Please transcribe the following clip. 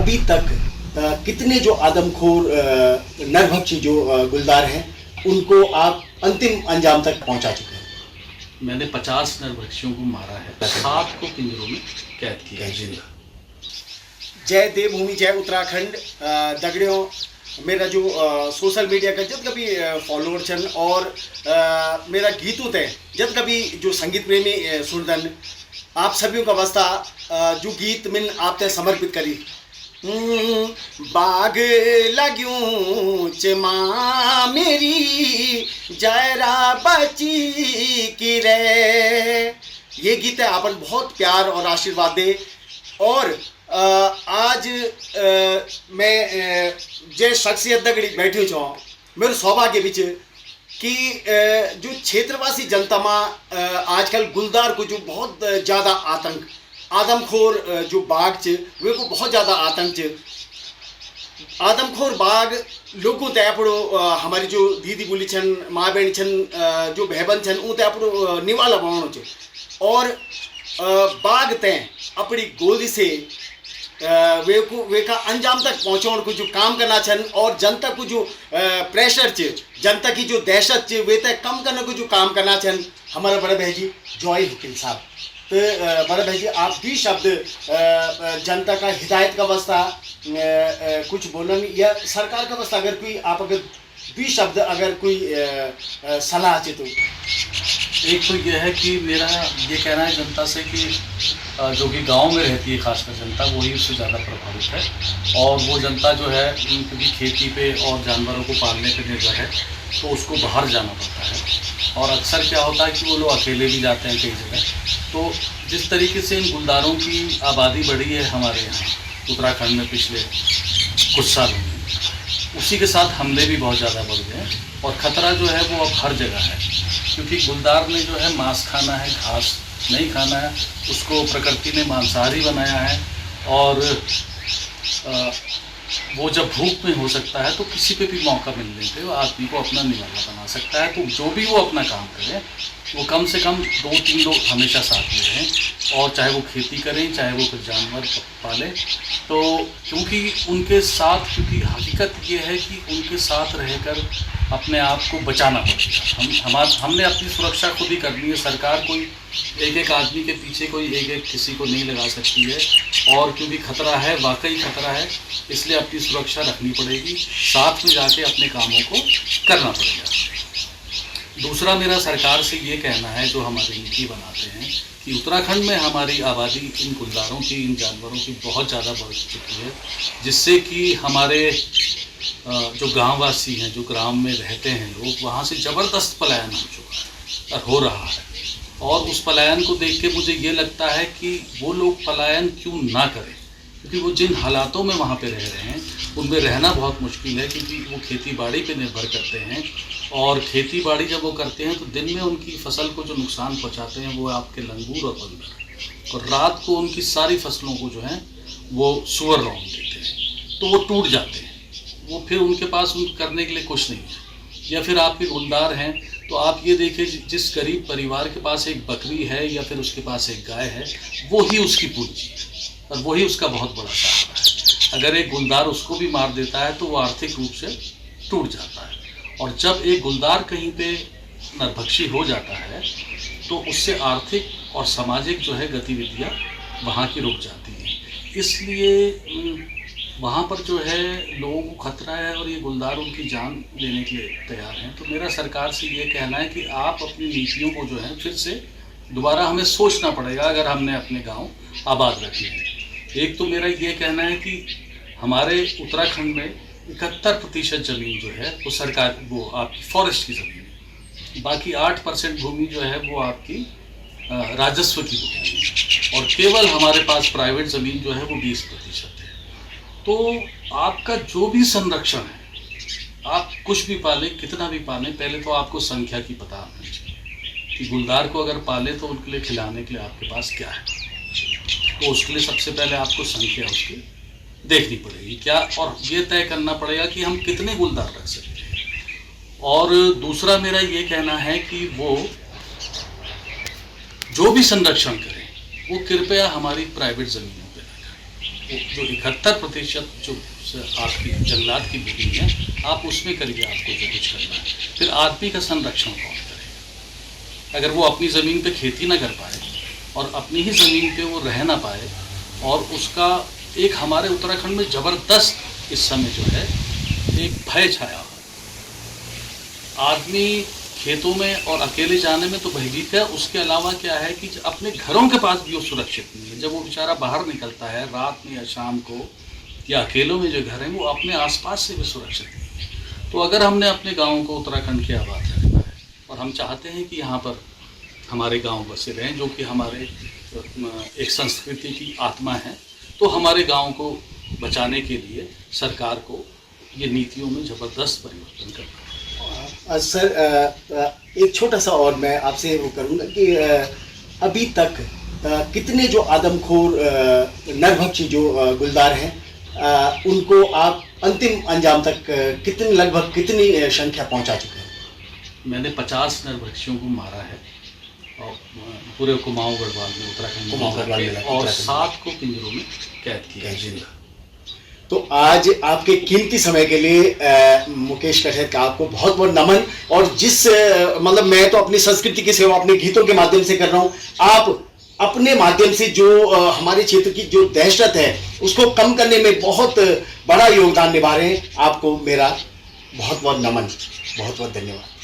अभी तक कितने जो आदमखोर नरभक्षी जो गुलदार हैं उनको आप अंतिम अंजाम तक पहुंचा चुके हैं? मैंने 50 नरभक्षियों को मारा है, 7 को पिंजरों में कैद किया है। जय देवभूमि जय उत्तराखंड दगड़ियों, मेरा जो सोशल मीडिया का जब कभी फॉलोअर छन और मेरा गीतों तय जब कभी जो संगीत प्रेमी सुनदन आप सभी का वास्ता जो गीत मिन आप तय समर्पित करी। बाग लग्यूं चमा मेरी जयरा बची की रे, ये गीत है आपन बहुत प्यार और आशीर्वाद दे। और आज मैं जे शख्सियत दगड़ी बैठी छो मेरे सौभाग्य बिच कि जो क्षेत्रवासी जनता में आजकल गुलदार को जो बहुत ज़्यादा आतंक आदमखोर जो बाघ च वे को बहुत ज़्यादा आतंक च आदमखोर बाघ लोगों ते अपनो हमारी जो दीदी बोली छन माँ बहन छन जो बहन छन ऊ ते अपनो निवाला बनानो च और बाघ ते अपनी गोली से वे का अंजाम तक पहुँचाने को जो काम करना छन और जनता को जो प्रेशर च जनता की जो दहशत च वे तक कम करने को जो काम करना छन हमारा बड़े भाई जी जॉय हुकिल साहब। तो बड़े भाई जी आप भी शब्द जनता का हिदायत का वास्ता कुछ बोलन या सरकार का वास्ता अगर कोई आप अगर भी शब्द अगर कोई सलाह चे तो? एक तो यह है कि मेरा ये कहना है जनता से कि जो कि गांव में रहती है खासकर जनता वही उससे ज़्यादा प्रभावित है और वो जनता जो है क्योंकि खेती पे और जानवरों को पालने पे निर्भर है तो उसको बाहर जाना पड़ता है और अक्सर क्या होता है कि वो लोग अकेले भी जाते हैं कई जगह। तो जिस तरीके से इन गुलदारों की आबादी बढ़ी है हमारे यहाँ उत्तराखंड में पिछले कुछ सालों में, उसी के साथ हमले भी बहुत ज़्यादा बढ़ गए हैं और ख़तरा जो है वो अब हर जगह है क्योंकि गुलदार ने जो है मांस खाना है, घास नहीं खाना है, उसको प्रकृति ने मांसाहारी बनाया है और वो जब भूख में हो सकता है तो किसी पे भी मौका मिलने पे वो आदमी को अपना निवाला बना सकता है। तो जो भी वो अपना काम करे वो कम से कम 2-3 लोग हमेशा साथ में रहें और चाहे वो खेती करें चाहे वो कुछ जानवर पालें। तो क्योंकि उनके साथ क्योंकि हकीकत ये है कि उनके साथ रहकर अपने आप को बचाना पड़ेगा। हमने अपनी सुरक्षा खुद ही करनी है। सरकार कोई एक आदमी के पीछे कोई एक किसी को नहीं लगा सकती है और क्योंकि खतरा है, वाकई खतरा है, इसलिए अपनी सुरक्षा रखनी पड़ेगी, साथ में जाके अपने कामों को करना पड़ेगा। दूसरा मेरा सरकार से ये कहना है जो हमारी नीति बनाते हैं कि उत्तराखंड में हमारी आबादी इन गुलदारों की इन जानवरों की बहुत ज़्यादा बढ़ चुकी है जिससे कि हमारे जो गांववासी हैं जो ग्राम में रहते हैं लोग वहाँ से ज़बरदस्त पलायन हो चुका है और हो रहा है और उस पलायन को देख के मुझे ये लगता है कि वो लोग पलायन क्यों ना करें क्योंकि वो जिन हालातों में वहाँ पे रह रहे हैं उनमें रहना बहुत मुश्किल है क्योंकि वो खेती बाड़ी पे निर्भर करते हैं और खेती बाड़ी जब वो करते हैं तो दिन में उनकी फसल को जो नुकसान पहुँचाते हैं वो आपके लंगूर और बंदर और रात को उनकी सारी फसलों को जो है वो सुअर रौंद देते हैं तो वो टूट जाते हैं, वो फिर उनके पास करने के लिए कुछ नहीं है। या फिर आपके गुलदार हैं तो आप ये देखिए जिस गरीब परिवार के पास एक बकरी है या फिर उसके पास एक गाय है वो ही उसकी पूंजी है और वही उसका बहुत बड़ा सहारा है। अगर एक गुलदार उसको भी मार देता है तो वो आर्थिक रूप से टूट जाता है और जब एक गुलदार कहीं पे नरभक्षी हो जाता है तो उससे आर्थिक और सामाजिक जो है गतिविधियाँ वहाँ की रुक जाती हैं। इसलिए वहाँ पर जो है लोगों को खतरा है और ये गुलदार उनकी जान देने के लिए तैयार हैं। तो मेरा सरकार से ये कहना है कि आप अपनी नीतियों को जो है फिर से दोबारा हमें सोचना पड़ेगा अगर हमने अपने गांव आबाद रखे हैं। एक तो मेरा ये कहना है कि हमारे उत्तराखंड में 71% ज़मीन जो है वो सरकार वो आपकी फॉरेस्ट की ज़मीन है, बाकी 8% भूमि जो है वो आपकी राजस्व की भूमि है और केवल हमारे पास प्राइवेट ज़मीन जो है वो 20% है। तो आपका जो भी संरक्षण है आप कुछ भी पालें कितना भी पालें पहले तो आपको संख्या की पता होनी चाहिए कि गुलदार को अगर पाले तो उनके लिए खिलाने के लिए आपके पास क्या है। तो उसके लिए सबसे पहले आपको संख्या उसकी देखनी पड़ेगी क्या और ये तय करना पड़ेगा कि हम कितने गुलदार रख सकते हैं। और दूसरा मेरा ये कहना है कि वो जो भी संरक्षण करें वो कृपया हमारी प्राइवेट ज़मीनों पे ना करें जो 71% जो आपकी जंगलात की बुकिंग है आप उसमें करिए, आपको जो कुछ करना है। फिर आदमी का संरक्षण कौन करेगा? अगर वो अपनी ज़मीन पे खेती ना कर पाए और अपनी ही ज़मीन पे वो रह ना पाए, और उसका एक हमारे उत्तराखंड में ज़बरदस्त इस समय जो है एक भय छाया हुआ है। आदमी खेतों में और अकेले जाने में तो भयभीत है, उसके अलावा क्या है कि अपने घरों के पास भी वो सुरक्षित नहीं है। जब वो बेचारा बाहर निकलता है रात में या शाम को या अकेलों में जो घर हैं वो अपने आसपास से भी सुरक्षित नहीं है। तो अगर हमने अपने गाँव को उत्तराखंड के आबाद रखना है और हम चाहते हैं कि यहाँ पर हमारे गाँव बसे रहें, जो कि हमारे एक संस्कृति की आत्मा है, तो हमारे गाँव को बचाने के लिए सरकार को ये नीतियों में ज़बरदस्त परिवर्तन करना है। सर एक छोटा सा और मैं आपसे वो करूँगा कि अभी तक कितने जो आदमखोर नरभक्षी जो गुलदार हैं उनको आप अंतिम अंजाम तक लगभग कितनी संख्या पहुंचा चुके हैं? मैंने 50 नरभक्षियों को मारा है और पूरे कुमाऊं गढ़वाल में, उत्तराखंड में, और 7 को पिंजरों में कैद किया है। तो आज आपके कीमती समय के लिए मुकेश कठेर का आपको बहुत बहुत नमन। और जिस मतलब मैं तो अपनी संस्कृति की सेवा अपने गीतों के माध्यम से कर रहा हूँ, आप अपने माध्यम से जो हमारे क्षेत्र की जो दहशत है उसको कम करने में बहुत बड़ा योगदान निभा रहे हैं। आपको मेरा बहुत बहुत नमन, बहुत बहुत धन्यवाद।